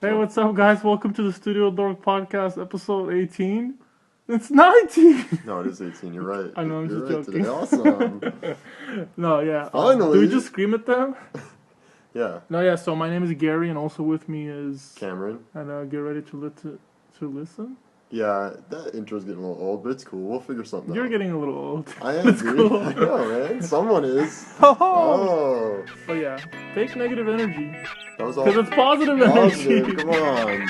Hey, what's up, guys? Welcome to the StudioDork Podcast, episode 18. It's 19! No, it is 18. You're right. I know, I'm You're just right joking. today. Awesome. No, yeah. Finally. Do we just scream at them? Yeah. No, yeah, so my name is Gary, and also with me is... Cameron. And get ready to listen. Yeah, that intro's getting a little old, but it's cool. We'll figure something You're out. getting a little old. I am, It's dude. cool. I know, man. Someone is. Oh! But yeah, fake negative energy. That was all. Because it's positive Positive. energy. Come on.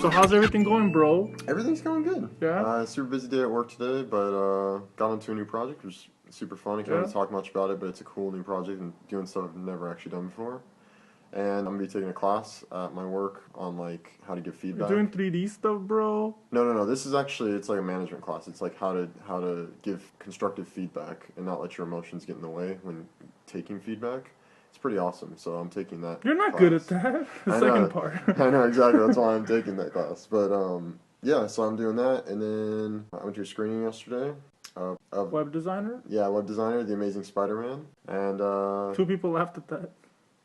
So how's everything going, bro? Everything's going good. Yeah? Super busy day at work today, but got into a new project, which is super fun. I can't really talk much about it, but it's a cool new project and doing stuff I've never actually done before. And I'm gonna be taking a class at my work on like how to give feedback. You're doing 3D stuff, bro? No. This is actually, it's like a management class. It's like how to give constructive feedback and not let your emotions get in the way when taking feedback. It's pretty awesome. So I'm taking that. You're not class. good at that. The second part. I know exactly. That's why I'm taking that class. But yeah. So I'm doing that, and then I went to a screening yesterday. Of Web designer? Yeah, web designer, The Amazing Spider-Man, and 2 people laughed at that.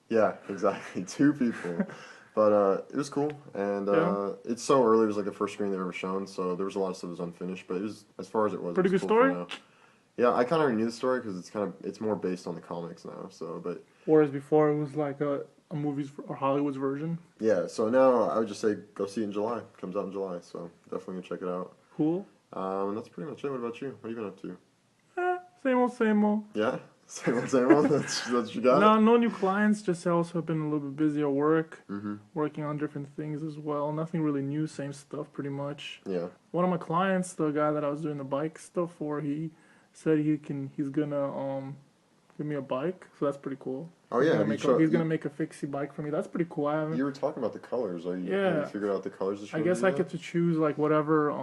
yeah, exactly. 2 people. But it was cool, and it's so early. It was like the first screen they've ever shown, so there was a lot of stuff that was unfinished. But it was, as far as it was, Pretty it was good cool for story? now. Yeah, I kind of already knew the story because it's more based on the comics now. So, but Whereas before it was like a movie's or Hollywood's version. yeah, so now I would just say go see it in July. It comes out in July, so definitely go check it out. Cool. And that's pretty much it. What about you? What have you been up to? Same old, same old. Yeah, same old, same old. That's what you got. No new clients. Just also have been a little bit busy at work, Mm-hmm. working on different things as well. Nothing really new, same stuff pretty much. Yeah. One of my clients, the guy that I was doing the bike stuff for, he said he's gonna give me a bike, so that's pretty cool. Oh He's yeah. gonna make a fixie bike for me. That's pretty cool. I haven't. You were talking about the colors. Have you Yeah. figured out the colors? That you I wanna guess do I yet? get to choose like whatever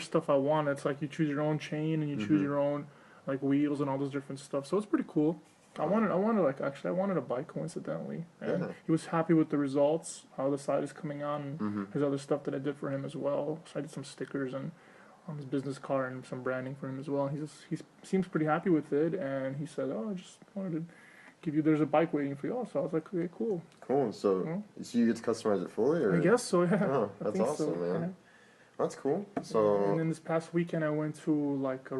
stuff I want. It's like you choose your own chain and you choose your own like wheels and all those different stuff. So it's pretty cool. I wanted a bike coincidentally, and Yeah. he was happy with the results, how the side is coming out, and his other stuff that I did for him as well. So I did some stickers and on his business card and some branding for him as well. He seems pretty happy with it, and he said, "Oh, I just wanted to give you. There's a bike waiting for you." So I was like, "Okay, cool." Cool. So you get to customize it fully, or? I guess so. Yeah. Oh, I that's think awesome, so, man. yeah. That's cool. And So. then this past weekend I went to like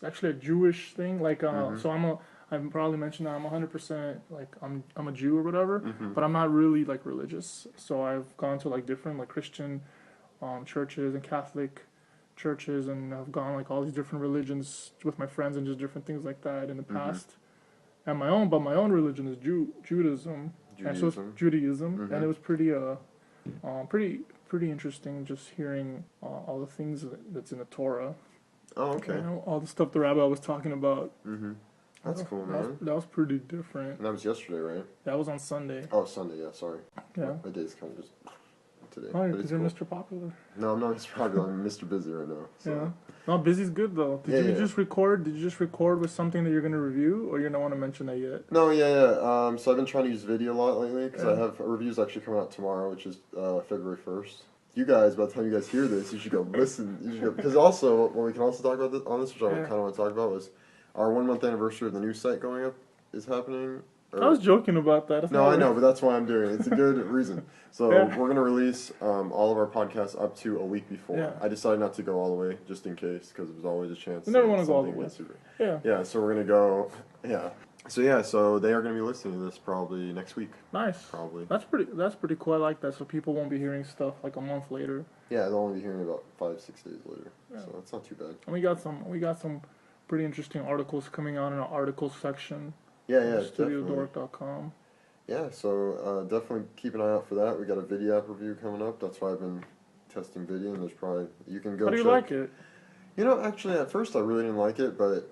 actually a Jewish thing. Like, so I've probably mentioned that I'm 100% like I'm a Jew or whatever, but I'm not really like religious. So I've gone to like different like Christian churches and Catholic churches, and I've gone like all these different religions with my friends and just different things like that in the past. And my own religion is Judaism. And so it's Judaism, and it was pretty interesting just hearing all the things that's in the Torah. Oh, okay. You know, all the stuff the rabbi was talking about. That's cool, man. That was pretty different. And that was yesterday, right? That was on Sunday. Oh, Sunday. Yeah, sorry. Yeah. My day's kind of just today. Oh, but it's you're cool. Mr. Popular. No, I'm not Mr. Popular. I'm Mr. Busy right now. So. Yeah. No, busy's good though. Did you Yeah. just record with something that you're gonna review, or you don't want to mention that yet? No, yeah. So I've been trying to use video a lot lately because I Yeah. have reviews actually coming out tomorrow, which is February 1st. You guys, by the time you guys hear this, you should go listen. You should go, because also, what we can also talk about on this, which I kind of want to talk about, was our 1-month anniversary of the new site going up is happening. I was joking about that. No, I know, but that's why I'm doing it. It's a good reason. So we're going to release all of our podcasts up to a week before. Yeah. I decided not to go all the way, just in case, because there's always a chance. You never that want to go all the something way. gets super- Yeah. Yeah, so we're going to go, yeah. So they are going to be listening to this probably next week. Nice. Probably. That's pretty cool. I like that. So people won't be hearing stuff like a month later. Yeah, they'll only be hearing about 5-6 days later. Yeah. So that's not too bad. And we got some pretty interesting articles coming out in our articles section. Yeah, definitely. StudioDork.com. Yeah, so definitely keep an eye out for that. We got a video app review coming up. That's why I've been testing video, and there's probably, you can go How do you check. like it? You know, actually, at first I really didn't like it, but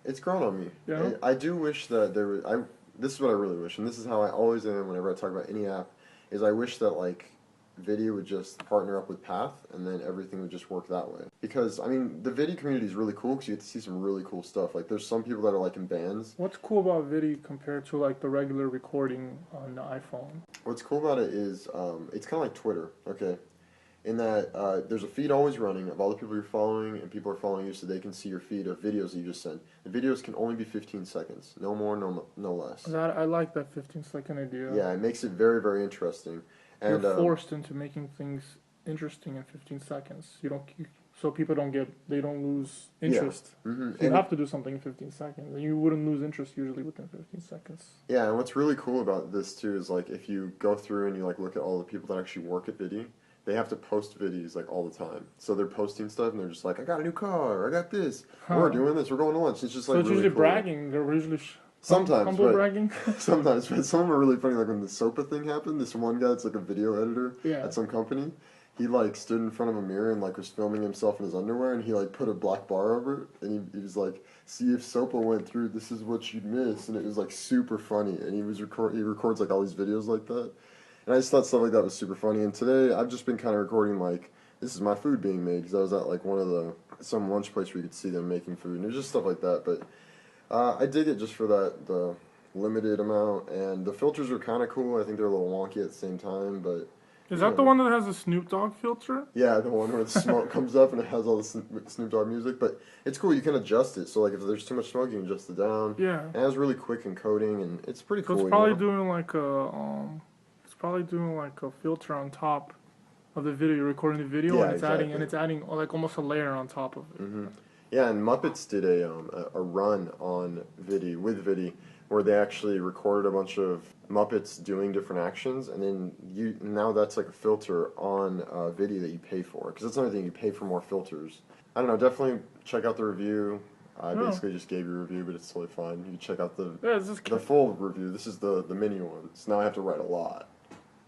it's grown on me. Yeah? I do wish that this is what I really wish, and this is how I always am whenever I talk about any app, is I wish that, like, Vidi would just partner up with Path, and then everything would just work that way. Because, I mean, the Vidi community is really cool because you get to see some really cool stuff. Like, there's some people that are, like, in bands. What's cool about Vidi compared to, like, the regular recording on the iPhone? What's cool about it is it's kind of like Twitter, okay? In that there's a feed always running of all the people you're following, and people are following you so they can see your feed of videos that you just sent. The videos can only be 15 seconds. No more, no less. I like that 15-second idea. Yeah, it makes it very, very interesting. And, you're forced into making things interesting in 15 seconds. So people don't lose interest. Yeah. Mm-hmm. So you have to do something in 15 seconds. And you wouldn't lose interest usually within 15 seconds. Yeah, and what's really cool about this too is like if you go through and you like look at all the people that actually work at Vidi, they have to post videos like all the time. So they're posting stuff and they're just like, I got a new car, I got this, we're doing this, we're going to lunch. It's just like it's really usually cool. bragging. They're usually sometimes humble bragging. Sometimes, but some are really funny. Like when the SOPA thing happened, this one guy that's like a video editor at some company, he like stood in front of a mirror and like was filming himself in his underwear, and he like put a black bar over it, and he was like, see if SOPA went through, this is what you'd miss, and it was like super funny, and he records like all these videos like that. And I just thought stuff like that was super funny. And today, I've just been kind of recording, like, this is my food being made, because I was at, like, some lunch place where you could see them making food. And it was just stuff like that. But I dig it just for the limited amount. And the filters are kind of cool. I think they're a little wonky at the same time, but... Is that the one that has the Snoop Dogg filter? Yeah, the one where the smoke comes up and it has all the Snoop Dogg music. But it's cool. You can adjust it. So, like, if there's too much smoke, you can adjust it down. Yeah. And it has really quick encoding, and it's pretty cool. It's probably doing, like, a filter on top of the video. You're recording the video, and it's adding like almost a layer on top of it. Mm-hmm. Yeah, and Muppets did a run on Vidi where they actually recorded a bunch of Muppets doing different actions, and then now that's like a filter on Vidi that you pay for, because that's another thing, you pay for more filters. I don't know, definitely check out the review. I basically just gave you a review, but it's totally fine. You can check out the full review. This is the mini one, so now I have to write a lot.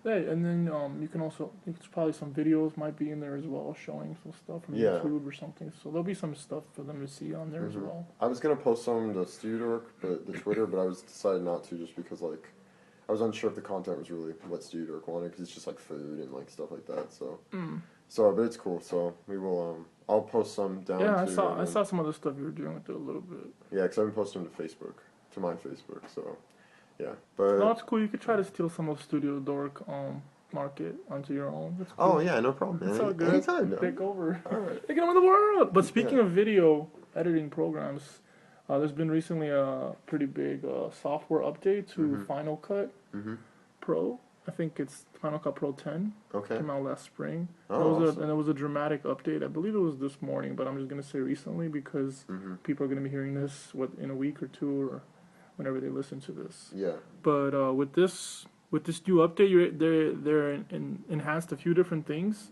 Yeah, and then you can also, I think there's probably some videos might be in there as well, showing some stuff from YouTube or something. So there'll be some stuff for them to see on there as well. I was gonna post some to StudioDork, the Twitter, but I decided not to just because like I was unsure if the content was really what StudioDork wanted, because it's just like food and like stuff like that. So, but it's cool. So we will. I'll post some down. Yeah, I saw some of the stuff you were doing with it a little bit. Yeah, because I've been posting them to my Facebook. So. Yeah, but no, it's cool. You could try to steal some of StudioDork market onto your own. That's cool. Oh yeah, no problem, man. It's all good. Anytime, no. Take over. All right. Take it over the world. But speaking of video editing programs, there's been recently a pretty big software update to Final Cut Pro. I think it's Final Cut Pro 10. Okay. Came out last spring. Oh, and it was a dramatic update. I believe it was this morning, but I'm just gonna say recently because people are gonna be hearing this in a week or two or whenever they listen to this. Yeah. But with this new update, they're enhanced a few different things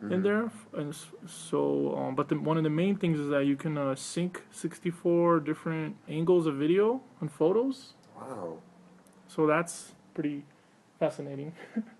in there, and so but one of the main things is that you can sync 64 different angles of video and photos. Wow. So that's pretty fascinating.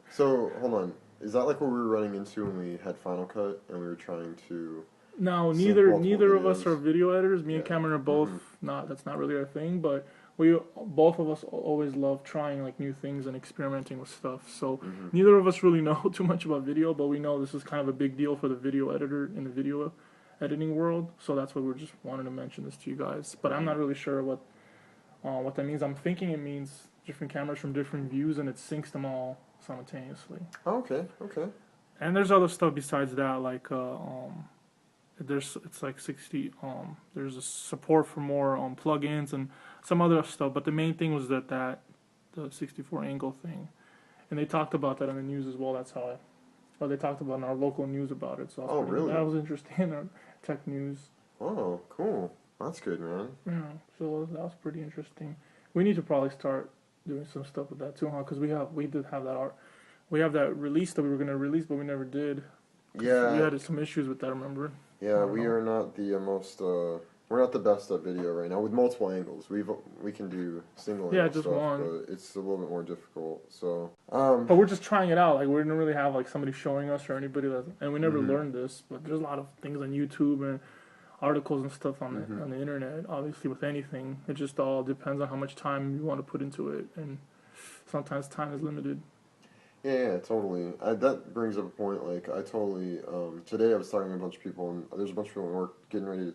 So hold on, is that like what we were running into when we had Final Cut and we were trying to? No, neither of us are video editors. Me and Cameron are both not. That's not really our thing, but. Both of us always love trying like new things and experimenting with stuff. So neither of us really know too much about video, but we know this is kind of a big deal for the video editor in the video editing world. So that's why we're just wanting to mention this to you guys. But I'm not really sure what that means. I'm thinking it means different cameras from different views, and it syncs them all simultaneously. Oh, okay. And there's other stuff besides that, like it's like 60. There's a support for more plugins and some other stuff, but the main thing was the 64 angle thing, and they talked about that on the news as well. That's how they talked about in our local news about it. So really? That was interesting in our tech news. Oh, cool. That's good, man. Yeah, so that was pretty interesting. We need to probably start doing some stuff with that too, huh? Because we did have that release that we were gonna release, but we never did. Yeah. We had some issues with that, remember? Yeah, we are not the most. We're not the best at video right now with multiple angles. We can do single angle just stuff, one. but it's a little bit more difficult. So. But we're just trying it out. Like we didn't really have like somebody showing us or anybody and we never learned this. But there's a lot of things on YouTube and articles and stuff on the internet. Obviously, with anything, it just all depends on how much time you want to put into it, and sometimes time is limited. Yeah, totally. That brings up a point. Like, I totally. Today I was talking to a bunch of people, and there's a bunch of people at work getting ready to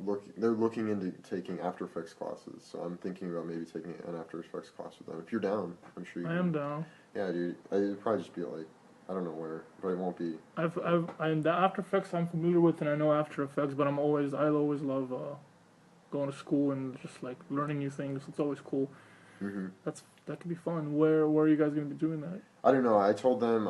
look. They're looking into taking After Effects classes. So I'm thinking about maybe taking an After Effects class with them. If you're down, I'm sure you I can. am down. Yeah, dude. It'd probably just be like, I don't know where, but it won't be. I'm the After Effects I'm familiar with, and I know After Effects, but I always love going to school and just like learning new things. It's always cool. Mm-hmm. That could be fun. Where are you guys gonna be doing that? I don't know. I told them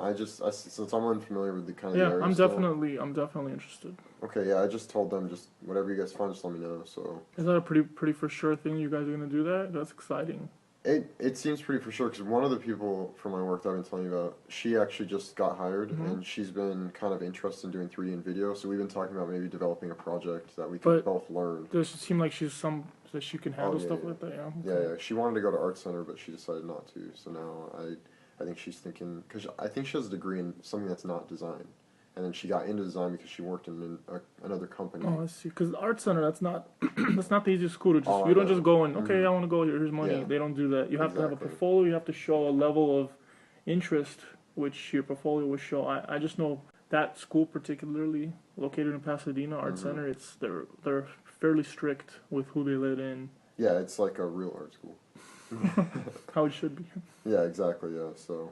since I'm unfamiliar with the kind of the Yeah, area I'm still. definitely interested. Okay, yeah, I just told them just whatever you guys find, just let me know. So Is that a pretty for sure thing? You guys are gonna do that? That's exciting. it seems pretty for sure because one of the people from my work that I've been telling you about, she actually just got hired and she's been kind of interested in doing 3D and video. So we've been talking about maybe developing a project that we could both learn. Does it seem like that she can handle stuff like that? Yeah. Okay. Yeah. She wanted to go to art center, but she decided not to. So now I think she's thinking because I think she has a degree in something that's not design. And then she got into design because she worked in another company. Oh, I see. Because art center, that's not that's not the easiest school to just. Oh, you don't just go and okay, I want to go here. Here's money. Yeah. They don't do that. You have to have a portfolio. You have to show a level of interest, which your portfolio will show. I just know that school particularly located in Pasadena Art Center. They're fairly strict with who they let in. Yeah, it's like a real art school. How it should be. Yeah, exactly. Yeah, so.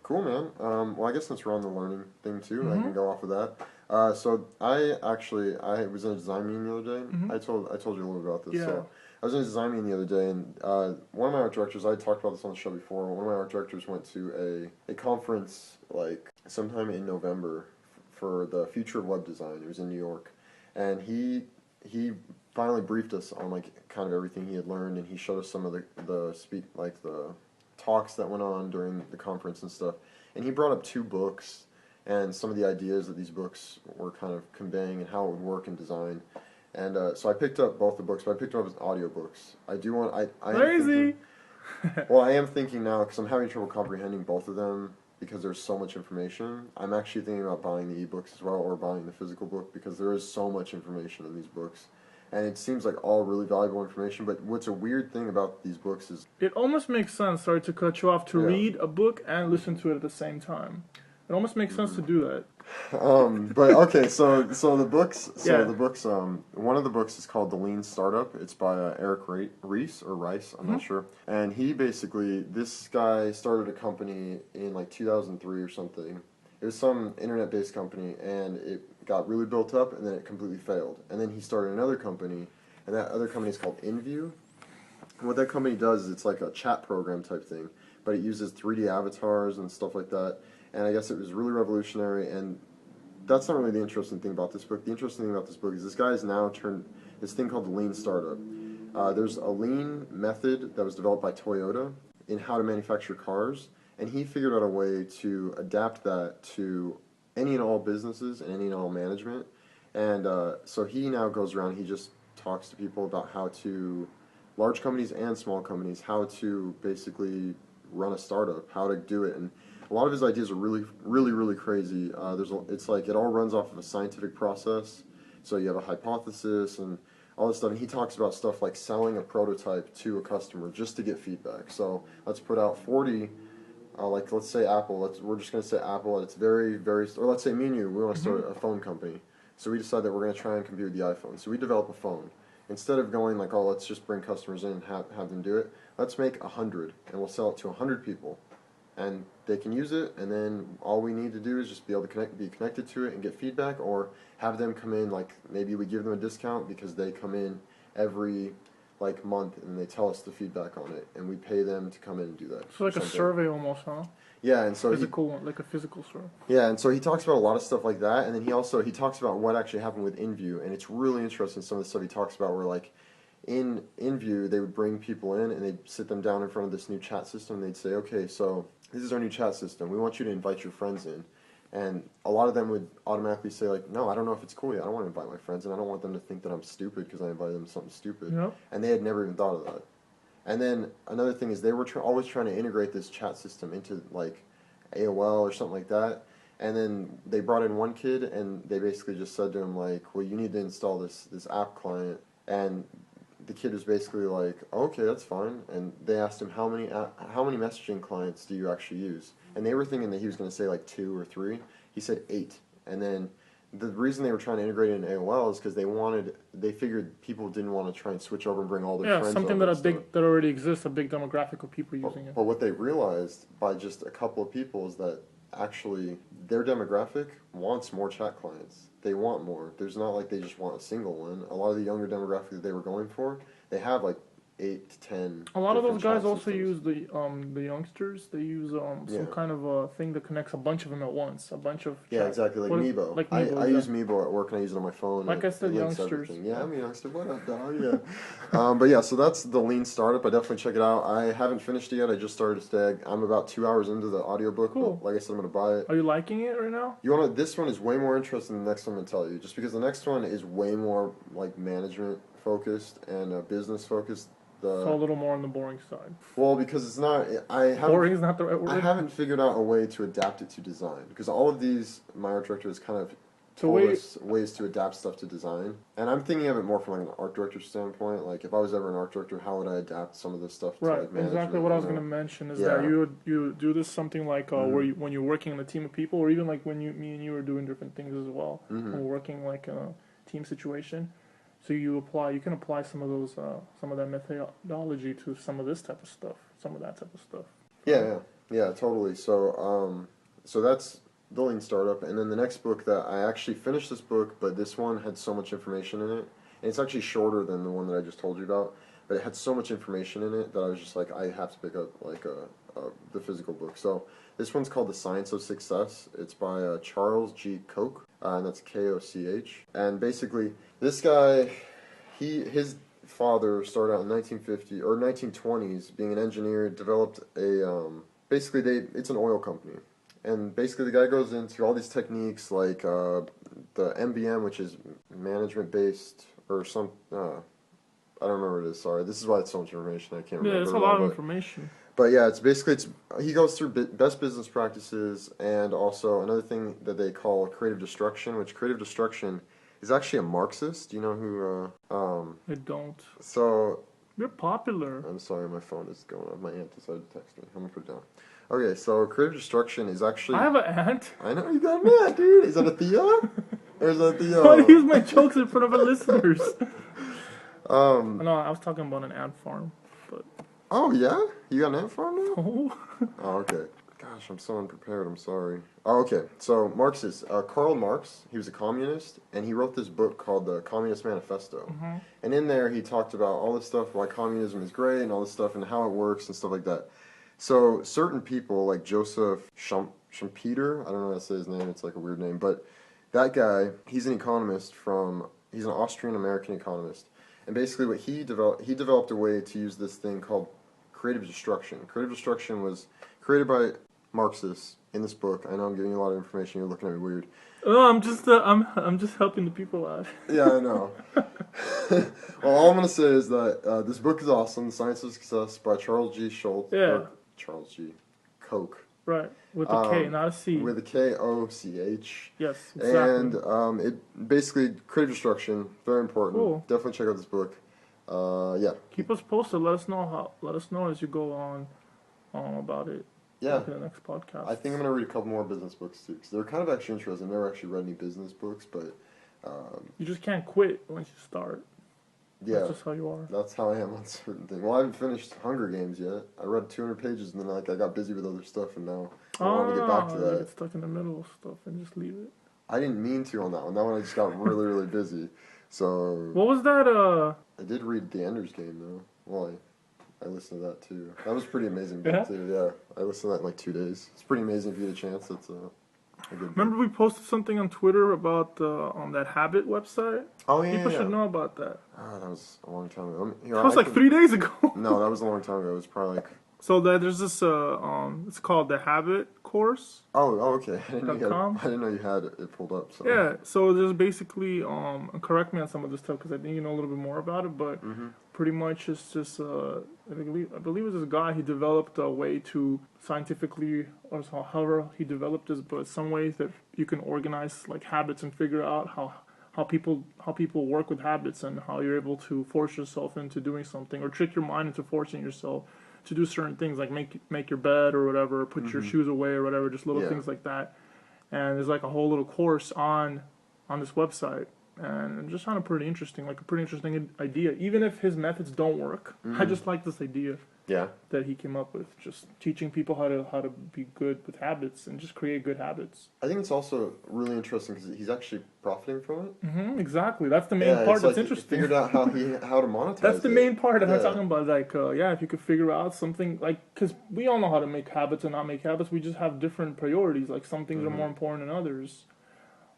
Cool, man. Well, I guess since we're on the learning thing too, I can go off of that. So I was in a design meeting the other day. I told you a little bit about this. Yeah. So I was in a design meeting the other day, and one of my art directors, I talked about this on the show before. One of my art directors went to a conference like sometime in November for the future of web design. It was in New York, and he finally briefed us on like kind of everything he had learned, and he showed us some of the talks that went on during the conference and stuff, and he brought up 2 books and some of the ideas that these books were kind of conveying and how it would work in design. And so I picked up both the books, but I picked them up as audiobooks. Crazy. Well, I am thinking now because I'm having trouble comprehending both of them because there's so much information. I'm actually thinking about buying the ebooks as well or buying the physical book because there is so much information in these books. And it seems like all really valuable information, but what's a weird thing about these books is... It almost makes sense, sorry to cut you off, to read a book and listen to it at the same time. It almost makes sense to do that. But okay, so the books, one of the books is called The Lean Startup. It's by Eric Rice, I'm not sure. And this guy started a company in like 2003 or something. It was some internet-based company, and it got really built up, and then it completely failed. And then he started another company, and that other company is called InView. And what that company does is it's like a chat program type thing, but it uses 3D avatars and stuff like that. And I guess it was really revolutionary, and that's not really the interesting thing about this book. The interesting thing about this book is this guy has now turned this thing called the Lean Startup. There's a lean method that was developed by Toyota in how to manufacture cars, and he figured out a way to adapt that to any and all businesses and any and all management. And so he now goes around, he just talks to people about how to, large companies and small companies, how to basically run a startup, how to do it. And a lot of his ideas are really, really, really crazy. It's like it all runs off of a scientific process. So you have a hypothesis and all this stuff. And he talks about stuff like selling a prototype to a customer just to get feedback. So let's put out 40... like let's say Apple. We're just gonna say Apple. It's very, very. Or let's say me and you. We want to start a phone company. So we decide that we're gonna try and compete with the iPhone. So we develop a phone. Instead of going like, oh, let's just bring customers in and have them do it. Let's make 100, and we'll sell it to 100 people, and they can use it. And then all we need to do is just be able to be connected to it and get feedback, or have them come in. Like maybe we give them a discount because they come in every like month and they tell us the feedback on it, and we pay them to come in and do that. So like a survey almost, huh? Yeah, and so like a physical survey. Yeah, and so he talks about a lot of stuff like that, and then he talks about what actually happened with InView, and it's really interesting some of the stuff he talks about where like in InView they would bring people in and they'd sit them down in front of this new chat system and they'd say, okay, so this is our new chat system. We want you to invite your friends in. And a lot of them would automatically say, like, no, I don't know if it's cool yet. I don't want to invite my friends, and I don't want them to think that I'm stupid because I invited them to something stupid. Yep. And they had never even thought of that. And then another thing is they were always trying to integrate this chat system into, like, AOL or something like that. And then they brought in one kid, and they basically just said to him, like, well, you need to install this app client. And the kid was basically like, oh, okay, that's fine. And they asked him, how many messaging clients do you actually use? and they were thinking that he was going to say like 2 or 3. He said 8, and then the reason they were trying to integrate it in AOL is because they figured people didn't want to try and switch over and bring all their friends something over that already exists, a big demographic of people using it. But what they realized by just a couple of people is that actually their demographic wants more chat clients. They want more. There's not like they just want a single one. A lot of the younger demographic that they were going for, they have like 8 to 10. A lot of those guys also use the youngsters. They use some kind of a thing that connects a bunch of them at once. A bunch of exactly, like Meebo. Like Meebo, I use Meebo at work and I use it on my phone. Like I said, youngsters. Everything. Yeah, I'm a youngster. What up, dog? Yeah. But yeah, so that's the Lean Startup. I definitely check it out. I haven't finished it yet. I just started today. I'm about 2 hours into the audiobook. Cool. Like I said, I'm gonna buy it. Are you liking it right now? This one is way more interesting than the next one I'm gonna tell you. Just because the next one is way more like management focused and business focused. So a little more on the boring side. Well, because it's not. Boring is not the right word. I haven't figured out a way to adapt it to design because all of these my art director has kind of told us ways to adapt stuff to design, and I'm thinking of it more from like an art director standpoint. Like if I was ever an art director, how would I adapt some of this stuff to like management? Exactly what I was going to mention is that you do this something like when you're working in a team of people, or even like when me and you are doing different things as well. When we're working like in a team situation. So you can apply some of those, some of that methodology to some of this type of stuff, some of that type of stuff. Yeah, totally. So, so that's the Lean Startup, and then the next book that I actually finished this book, but this one had so much information in it, and it's actually shorter than the one that I just told you about, but it had so much information in it that I was just like, I have to pick up like the physical book. So this one's called The Science of Success. It's by Charles G. Koch, and that's Koch. And basically, this guy, his father started out in 1950 or 1920s being an engineer, developed a it's an oil company. And basically the guy goes into all these techniques like the MBM, which is management based or some I don't remember what it is, sorry. This is why it's so much information I can't remember. Yeah, it's a lot of information. But yeah, he goes through best business practices and also another thing that they call creative destruction, which creative destruction is actually a Marxist. Do you know who? I don't. So. You're popular. I'm sorry, my phone is going off. My aunt decided to text me. I'm gonna put it down. Okay, so creative destruction is actually. I have an aunt. I know you got an aunt, dude. Is that a Thea? Or is that the? Why do you use my jokes in front of our listeners? No, I was talking about an ant farm, but. Oh yeah, you got an ant farm now? Oh. Oh, okay. Gosh, I'm so unprepared. I'm sorry. Oh, okay. So Marxist, Karl Marx, he was a communist, and he wrote this book called The Communist Manifesto. Mm-hmm. And in there, he talked about all this stuff, why communism is great, and all this stuff, and how it works, and stuff like that. So certain people, like Joseph Schumpeter, I don't know how to say his name. It's like a weird name, but that guy, he's an economist he's an Austrian-American economist. And basically what he developed a way to use this thing called creative destruction. Creative destruction was created by Marxists in this book. I know I'm giving you a lot of information. You're looking at me weird. Oh, I'm just helping the people out. Yeah, I know. Well, all I'm gonna say is that this book is awesome. The Science of Success by Charles G. Schultz. Yeah. Charles G. Koch. Right, with a K, not a C. With a Koch. Yes, exactly. And it basically creative destruction, very important. Cool. Definitely check out this book. Yeah. Keep us posted. Let us know as you go on about it. Yeah. Like in the next podcast. I think I'm gonna read a couple more business books too, because they're kind of actually interesting. I've never actually read any business books, but you just can't quit once you start. Yeah, that's just how you are. That's how I am on certain things. Well, I haven't finished Hunger Games yet. I read 200 pages, and then I got busy with other stuff, and now I want to get back to that. Get stuck in the middle of stuff and just leave it. I didn't mean to on that one. That one I just got really, really busy. So. What was that? I did read The Ender's Game though. Well, I listened to that too. That was pretty amazing book too. Yeah, I listened to that in like 2 days. It's pretty amazing if you get a chance. It's a good Remember we posted something on Twitter about on that Habit website? Oh yeah. People should know about that. Oh, that was a long time ago. That was like 3 days ago. No, that was a long time ago. It was probably like. So there's this it's called the Habit course. Oh, okay. I didn't know you had it pulled up. So. Yeah, so there's basically correct me on some of this stuff because I think you know a little bit more about it, but pretty much it's just I believe it was this guy. He developed a way to scientifically, or however he developed this, but some ways that you can organize like habits and figure out how people work with habits and how you're able to force yourself into doing something or trick your mind into forcing yourself to do certain things, like make your bed or whatever, put your shoes away or whatever, just little things like that. And there's like a whole little course on this website. And I just found it pretty interesting, like a pretty interesting idea. Even if his methods don't work, I just like this idea that he came up with, just teaching people how to be good with habits and just create good habits. I think it's also really interesting because he's actually profiting from it. Exactly, that's the main part that's interesting. He figured out how to monetize. That's the main part that I'm talking about. Like, if you could figure out something, like, because we all know how to make habits and not make habits. We just have different priorities. Like, some things are more important than others.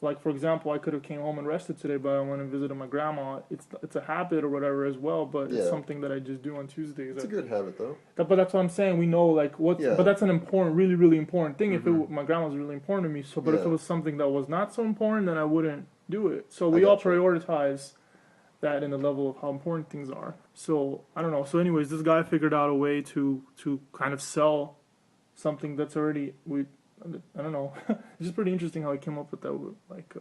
Like, for example, I could have came home and rested today, but I went and visited my grandma. It's a habit or whatever as well, but it's something that I just do on Tuesdays. It's a good habit, though. But that's what I'm saying. We know, like, but that's an important, really, really important thing. If my grandma was really important to me, but if it was something that was not so important, then I wouldn't do it. So we all prioritize that in the level of how important things are. So, I don't know. So anyways, this guy figured out a way to kind of sell something that's already... I don't know. It's just pretty interesting how he came up with that. Like,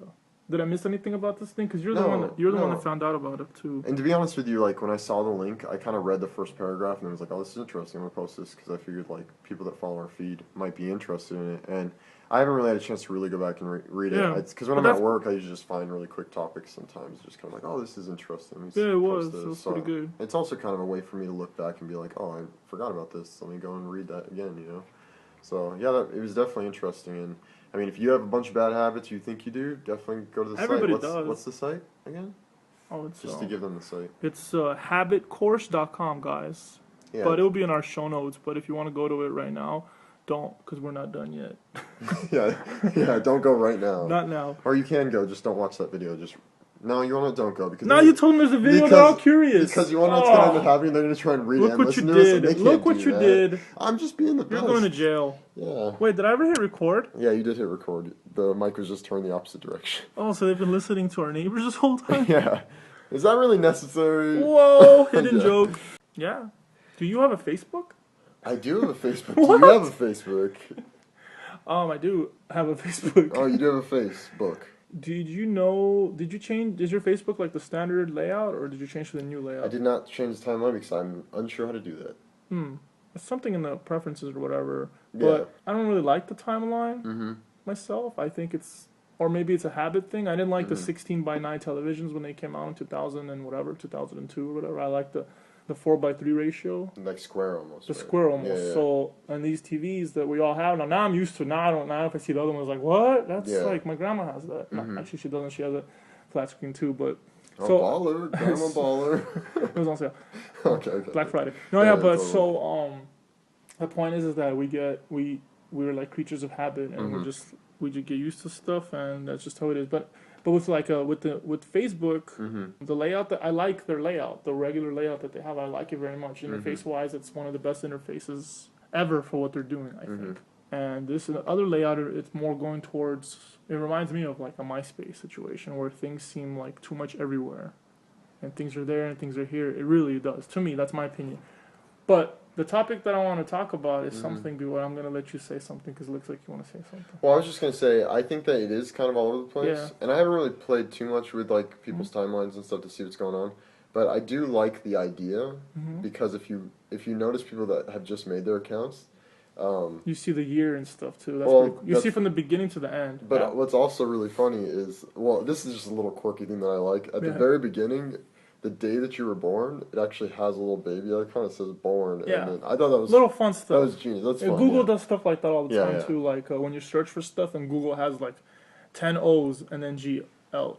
did I miss anything about this thing? Because you're the one that found out about it too. And to be honest with you, like when I saw the link, I kind of read the first paragraph and I was like, "Oh, this is interesting. I'm gonna post this," because I figured like people that follow our feed might be interested in it. And I haven't really had a chance to really go back and read it. Because when I'm at work, I usually just find really quick topics sometimes. Just kind of like, "Oh, this is interesting." It was pretty good. It's also kind of a way for me to look back and be like, "Oh, I forgot about this. Let me go and read that again." You know. So, it was definitely interesting. And, I mean, if you have a bunch of bad habits you think you do, definitely go to the site. Everybody does. What's the site again? Oh, it's... Just to give them the site. It's habitcourse.com, guys. Yeah. But it'll be in our show notes. But if you want to go to it right now, don't, because we're not done yet. Don't go right now. Not now. Or you can go, just don't watch that video. No, you want to don't go because. No, you told them there's a video. They're all curious. Because you want to know what's going to end up happening. They're going to try and read it and listen to this. Look what you did. I'm just being the best. You're going to jail. Yeah. Wait, did I ever hit record? Yeah, you did hit record. The mic was just turned the opposite direction. Oh, so they've been listening to our neighbors this whole time? Yeah. Is that really necessary? Whoa, hidden joke. Yeah. Do you have a Facebook? I do have a Facebook. Do you have a Facebook? I do have a Facebook. Oh, you do have a Facebook. Did you change, is your Facebook like the standard layout, or did you change to the new layout? I did not change the timeline because I'm unsure how to do that. It's something in the preferences or whatever, but I don't really like the timeline myself. I think or maybe it's a habit thing. I didn't like the 16:9 televisions when they came out in 2000 and whatever, 2002 or whatever. I like the 4:3 ratio. Like square almost. The square almost. Yeah. So, and these TVs that we all have now I'm used to. Now if I see the other one, I was like, what? That's like, my grandma has that. Actually, she doesn't. She has a flat screen too, but. Baller. Grandma baller. It was on sale. Okay. Black Friday. No, but totally. The point is that we're like creatures of habit, and we just get used to stuff, and that's just how it is. But with with Facebook, the layout that I like, their layout, the regular layout that they have, I like it very much. Interface wise, it's one of the best interfaces ever for what they're doing, I think. And this other layout, it's more going towards. It reminds me of like a MySpace situation where things seem like too much everywhere, and things are there and things are here. It really does. To me, that's my opinion. But the topic that I want to talk about is something, but I'm going to let you say something because it looks like you want to say something. Well, I was just going to say, I think that it is kind of all over the place. And I haven't really played too much with like people's timelines and stuff to see what's going on. But I do like the idea because if you notice people that have just made their accounts, you see the year and stuff too. You see from the beginning to the end. But what's also really funny is, this is just a little quirky thing that I like. At the very beginning, the day that you were born, it actually has a little baby. It kind of says born. Yeah. And I thought that was... Little fun stuff. That was genius. That's fun. Google does stuff like that all the time too. Like when you search for stuff and Google has like 10 O's and then GLE. Oh,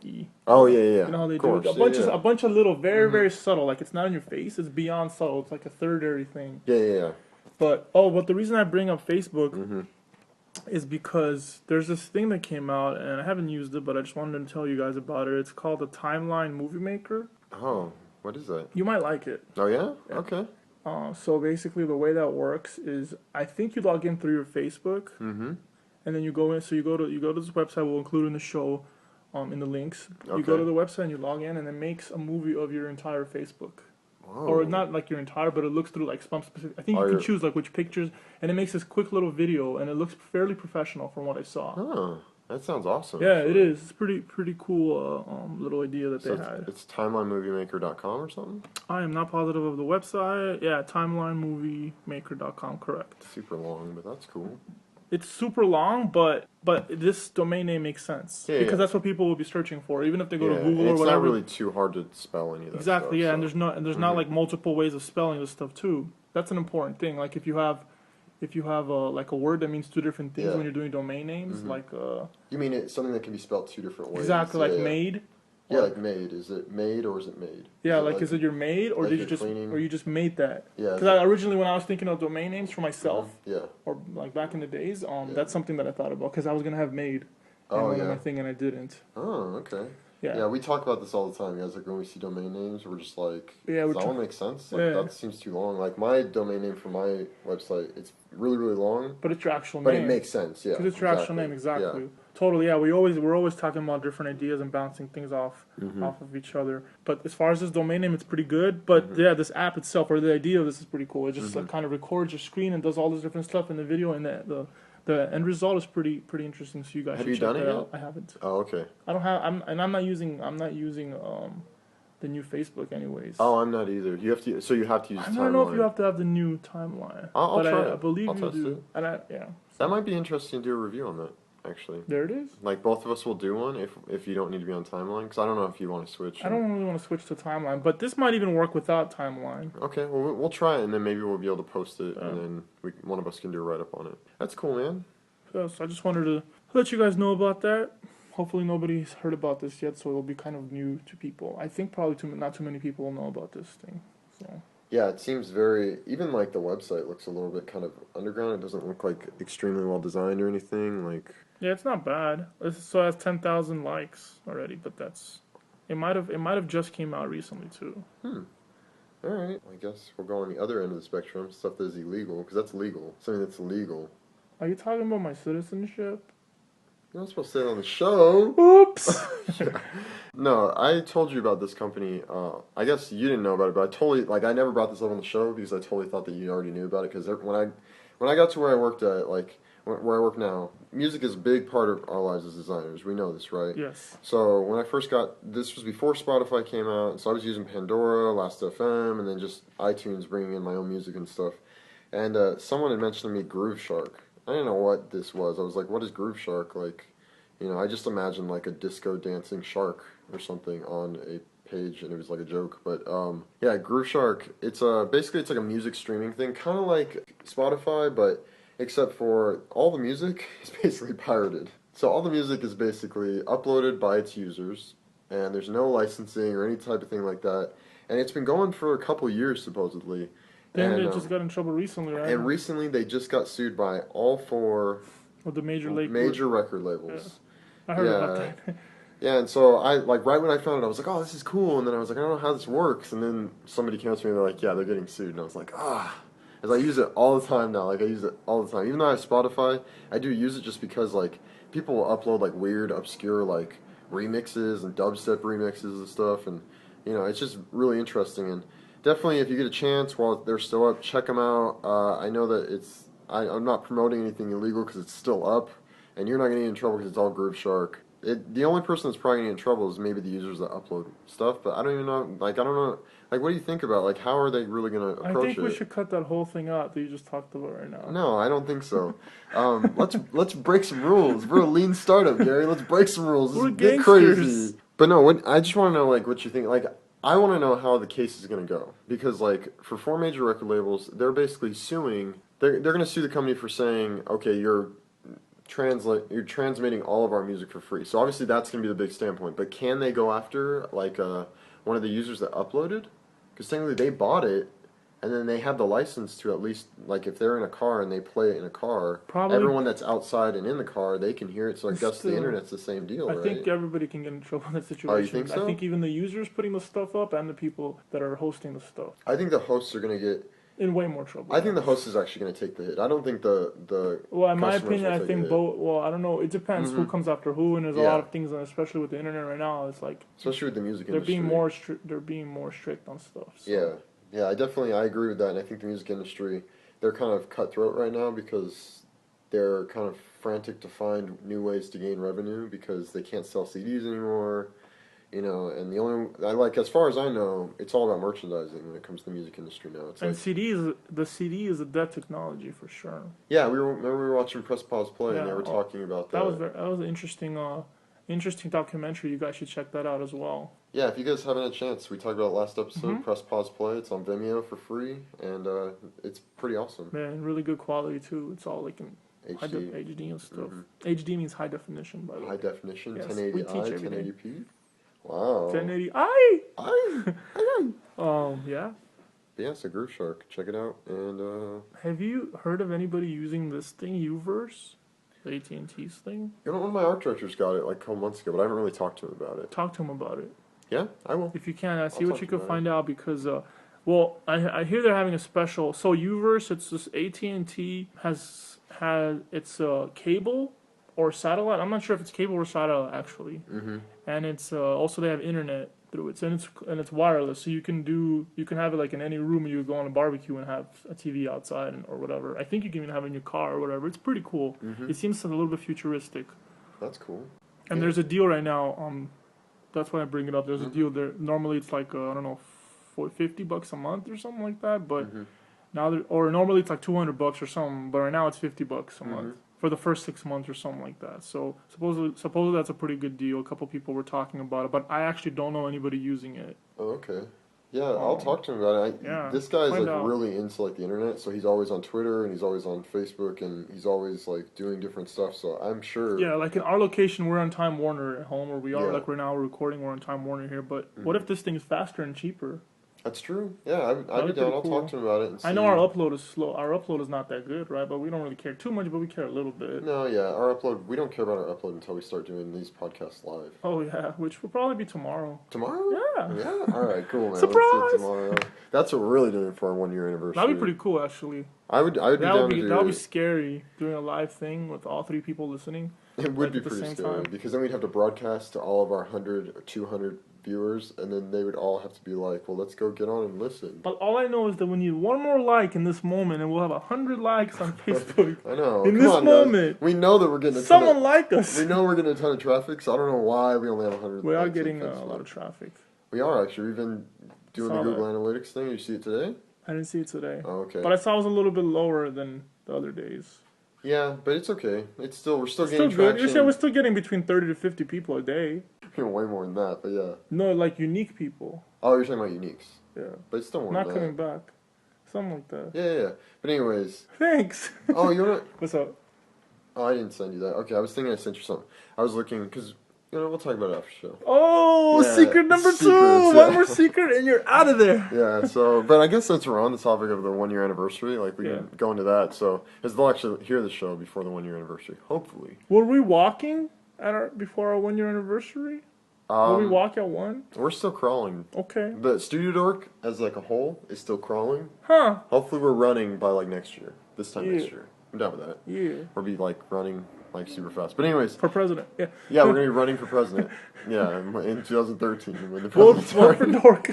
yeah. You know how they do it? A bunch of little, very, very subtle. Like it's not in your face. It's beyond subtle. It's like a third thing. Yeah. But the reason I bring up Facebook is because there's this thing that came out, and I haven't used it, but I just wanted to tell you guys about it. It's called the Timeline Movie Maker. Oh, what is that? You might like it. Oh, yeah? Okay. So basically the way that works is I think you log in through your Facebook, and then you go in. So you go to this website. We'll include in the show, in the links. Okay. You go to the website and you log in, and it makes a movie of your entire Facebook. Whoa. Or not like your entire, but it looks through like some specific. I think you can choose like which pictures, and it makes this quick little video, and it looks fairly professional from what I saw. Oh, That sounds awesome. Yeah, it is. It's pretty cool little idea that they had. It's timelinemoviemaker.com or something? I am not positive of the website. Yeah, timelinemoviemaker.com, correct. Super long, but that's cool. It's super long, but this domain name makes sense. Yeah, because yeah. that's what people will be searching for, even if they go to Google and or it's whatever. not really too hard to spell any of that Exactly, stuff, yeah, so. and there's not like multiple ways of spelling this stuff too. That's an important thing. Like if you have like a word that means two different things when you're doing domain names, like You mean something that can be spelled two different ways? Exactly, like made. Yeah, like made. Is it made or is it made? Yeah, is it your made or like did you just cleaning? or you just made that? Yeah. Because originally when I was thinking of domain names for myself, Yeah. or like back in the days, that's something that I thought about because I was gonna have made. Oh, my thing and I didn't. Oh, okay. Yeah. Yeah, we talk about this all the time, guys. Like when we see domain names, we're just like, does that one make sense? Like that seems too long. Like my domain name for my website, it's really, really long. But it's your actual name. But it makes sense, yeah. Because it's your actual name, exactly. Yeah. Totally, yeah. We're always talking about different ideas and bouncing things off of each other. But as far as this domain name, it's pretty good. But yeah, this app itself, or the idea of this is pretty cool. It just like, kind of records your screen and does all this different stuff in the video, and the end result is pretty interesting. So you guys should check that out. I haven't. Oh, okay. I don't have. I'm not using the new Facebook anyways. Oh, I'm not either. You have to use Timeline. I don't know if you have to have the new Timeline. I'll try it. I believe I'll you test do. it. And that might be interesting to do a review on that. Actually, there it is. Like both of us will do one if you don't need to be on Timeline, because I don't know if you want to switch. I don't really want to switch to Timeline, but this might even work without Timeline. Okay, well we'll try it, and then maybe we'll be able to post it, and then one of us can do a write up on it. That's cool, man. So I just wanted to let you guys know about that. Hopefully nobody's heard about this yet, so it'll be kind of new to people. I think probably not too many people will know about this thing. So. Yeah, it seems even like the website looks a little bit kind of underground. It doesn't look like extremely well designed or anything. Like. Yeah, it's not bad. So it has 10,000 likes already, but it might have just came out recently too. All right. I guess we'll go on the other end of the spectrum. Stuff that is illegal, because that's legal. Something that's illegal. Are you talking about my citizenship? You're not supposed to say it on the show. Oops. No, I told you about this company. I guess you didn't know about it, but I never brought this up on the show because I totally thought that you already knew about it. Because when I got to where I worked at, like where I work now, music is a big part of our lives as designers. We know this, right? Yes. So when I first this was before Spotify came out, so I was using Pandora, Last.fm, and then just iTunes, bringing in my own music and stuff. And someone had mentioned to me Groove Shark. I didn't know what this was. I was like, what is Groove Shark? Like, I just imagined like a disco dancing shark or something on a page, and it was like a joke. But yeah, Groove Shark, it's basically it's like a music streaming thing, kind of like Spotify, but except for all the music is basically pirated. So all the music is basically uploaded by its users, and there's no licensing or any type of thing like that. And it's been going for a couple years, supposedly. Then they just got in trouble recently, right? And recently they just got sued by all four of the major record labels. Yeah. I heard about that. Yeah, and so right when I found it, I was like, oh, this is cool. And then I was like, I don't know how this works. And then somebody came up to me and they're like, yeah, they're getting sued. And I was like, as I use it all the time now. Like, I use it all the time. Even though I have Spotify, I do use it just because, like, people will upload, like, weird, obscure, like, remixes and dubstep remixes and stuff. And, it's just really interesting. And definitely, if you get a chance while they're still up, check them out. I know that I'm not promoting anything illegal because it's still up. And you're not going to get in trouble because it's all Groove Shark. The only person that's probably getting in trouble is maybe the users that upload stuff, but I don't even know, I don't know, what do you think about, how are they really going to approach it? I think we should cut that whole thing out that you just talked about right now. No, I don't think so. Let's break some rules. We're a lean startup, Gary. Let's break some rules. We're get crazy. But no, I just want to know, what you think. I want to know how the case is going to go. Because, for 4 major record labels, they're basically suing, they're going to sue the company for saying, okay, you're transmitting all of our music for free. So obviously that's going to be the big standpoint. But can they go after one of the users that uploaded? Because technically they bought it, and then they have the license to at least, if they're in a car and they play it in a car, everyone that's outside and in the car, they can hear it. So I guess the internet's the same deal, right? I think everybody can get in trouble in that situation. Oh, you think so? I think even the users putting the stuff up and the people that are hosting the stuff. I think the hosts are going to get in way more trouble. I think the host is actually going to take the hit. I don't think the well, in my opinion, I think both. Well, I don't know. It depends who comes after who, and there's a lot of things, especially with the internet right now. It's especially with the music industry, they're being more strict on stuff. So. Yeah. I agree with that, and I think the music industry, they're kind of cutthroat right now because they're kind of frantic to find new ways to gain revenue because they can't sell CDs anymore. You know, and as far as I know, it's all about merchandising when it comes to the music industry now. It's and the CD is a dead technology for sure. Yeah, we were watching Press Pause Play, and they were talking about that. That was an interesting documentary. You guys should check that out as well. Yeah, if you guys haven't had a chance, we talked about it last episode, Press Pause Play. It's on Vimeo for free, and it's pretty awesome. Man, really good quality too. It's all like in HD. HD and stuff. HD means high definition, by the way. High definition, yes, 1080i, 1080p. Wow. 1080i. Yeah. But yeah, so Groove Shark, check it out. And have you heard of anybody using this thing, Uverse? The AT&T's thing? You know, one of my art directors got it like a couple months ago, but I haven't really talked to him about it. Talk to him about it. Yeah, I will. If you can, see what you can find out because, well, I hear they're having a special. So Uverse, it's this AT&T has it's a cable or satellite. I'm not sure if it's cable or satellite actually. Mm-hmm. And it's also they have internet through it, and it's wireless. So you can have it like in any room. You go on a barbecue and have a TV outside or whatever. I think you can even have it in your car or whatever. It's pretty cool. Mm-hmm. It seems a little bit futuristic. That's cool. And there's a deal right now. That's why I bring it up. There's a deal there. Normally it's like I don't know, $50 a month or something like that. But now normally it's like $200 or something. But right now it's $50 a month for the first 6 months or something like that. So supposedly that's a pretty good deal. A couple people were talking about it, but I actually don't know anybody using it. Oh, okay. Yeah, I'll talk to him about it. This guy's like really into like the internet, so he's always on Twitter and he's always on Facebook and he's always like doing different stuff. So I'm sure. Yeah, like in our location, we're on Time Warner at home, where we are. Like right now, we're recording. We're on Time Warner here. But what if this thing is faster and cheaper? That's true. Yeah, I'd be down. I'll talk to him about it. And see. I know our upload is slow. Our upload is not that good, right? But we don't really care too much, but we care a little bit. No, yeah. Our upload, we don't care about our upload until we start doing these podcasts live. Oh, yeah. Which will probably be tomorrow. Tomorrow? Yeah. Yeah? All right, cool, man. Surprise! Let's do it tomorrow. That's what we're really doing for our 1 year anniversary. That'd be pretty cool, actually. I would be down to do it. That would be scary, doing a live thing with all 3 people listening. It would be pretty scary, because then we'd have to broadcast to all of our 100 or 200 viewers, and then they would all have to be like, well, let's go get on and listen. But all I know is that we need one more like in this moment, and we'll have 100 likes on Facebook. I know. In this moment. Guys. We know that we're getting someone like us. We know we're getting a ton of traffic, so I don't know why we only have 100 We are getting a lot of traffic. We are, actually. We've been doing the Google Analytics thing. Did you see it today? I didn't see it today. Oh, okay. But I saw it was a little bit lower than the other days. Yeah, but it's okay. We're still getting good. traction. We're still getting between 30 to 50 people a day. Way more than that, but yeah. No, like unique people. Oh, you're talking about uniques. Yeah. But it's still more Not than coming back. Something like that. Yeah. But anyways. Thanks. Oh, you wanna... What's up? Oh, I didn't send you that. Okay, I was thinking I sent you something. I was looking, because... we'll talk about it after show. Oh, yeah, secret number 2! Yeah. One more secret and you're out of there. Yeah, so, but I guess since we're on the topic of the 1 year anniversary, like we can go into that. So, because they'll actually hear the show before the 1 year anniversary, hopefully. Were we walking before our 1 year anniversary? Will we walk at 1? We're still crawling. Okay. The StudioDork, as like a whole, is still crawling. Huh. Hopefully we're running by like next year. This time next year. I'm down with that. Yeah. We'll be like running like super fast. But anyways. For president, yeah. Yeah, we're going to be running for president. Yeah, in 2013. When the vote for Dork.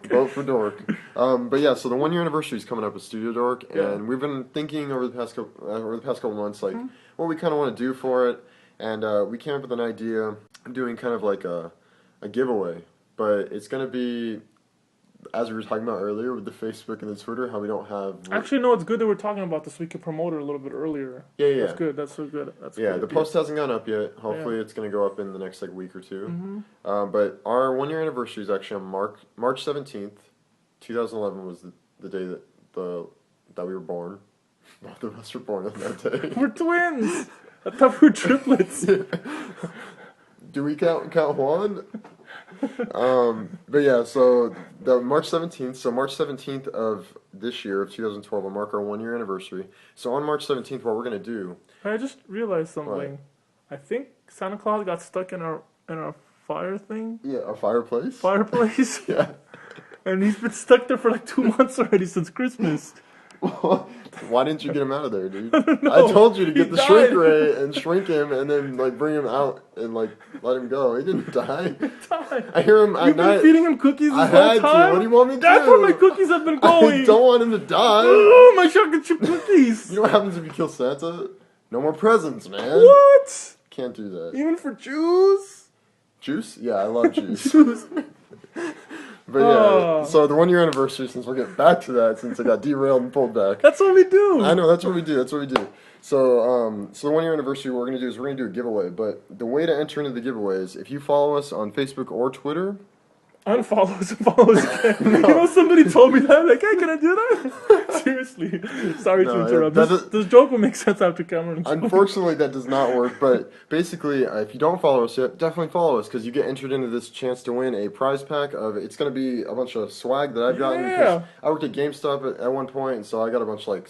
Vote for Dork. But yeah, so the 1 year anniversary is coming up with StudioDork. And we've been thinking over the past couple months, like, what we kind of want to do for it. And we came up with an idea of doing kind of like a giveaway. But it's going to be, as we were talking about earlier with the Facebook and the Twitter, how we don't have... Actually, no, it's good that we're talking about this so we can promote it a little bit earlier. Yeah. That's good. That's so good. The post hasn't gone up yet. Hopefully it's going to go up in the next like week or two. Mm-hmm. But our 1 year anniversary is actually on March 17th. 2011 was the day that we were born. Both of us were born on that day. We're twins! I thought we were triplets. Do we count one? But yeah, so the March 17th. So March 17th of this year, of 2012, will mark our 1 year anniversary. So on March 17th, what we're going to do... I just realized something. Right. I think Santa Claus got stuck in our fire thing. Yeah, our fireplace? Fireplace? Yeah. And he's been stuck there for like 2 months already since Christmas. Why didn't you get him out of there, dude? I told you to get the shrink ray and shrink him and then like bring him out and like let him go. He didn't die. He died. I hear him at night. You've been feeding him cookies this whole time? What do you want me to do? That's where my cookies have been going. I don't want him to die. Oh, my chocolate chip cookies. You know what happens if you kill Santa? No more presents, man. What? Can't do that. Even for Jews? Juice? Yeah, I love juice. Juice. But yeah, so the 1 year anniversary, since we'll get back to that, since I got derailed and pulled back. That's what we do. I know, that's what we do. So, so the 1 year anniversary, what we're gonna do is we're gonna do a giveaway. But the way to enter into the giveaway is if you follow us on Facebook or Twitter. Unfollow us and follow us again. No. You know, somebody told me that. Like, hey, can I do that? Seriously. Sorry to interrupt. This joke will make sense after Cameron. Unfortunately, that does not work. But basically, if you don't follow us yet, definitely follow us because you get entered into this chance to win a prize pack of. It's going to be a bunch of swag that I've gotten. Yeah. I worked at GameStop at one point, and so I got a bunch of like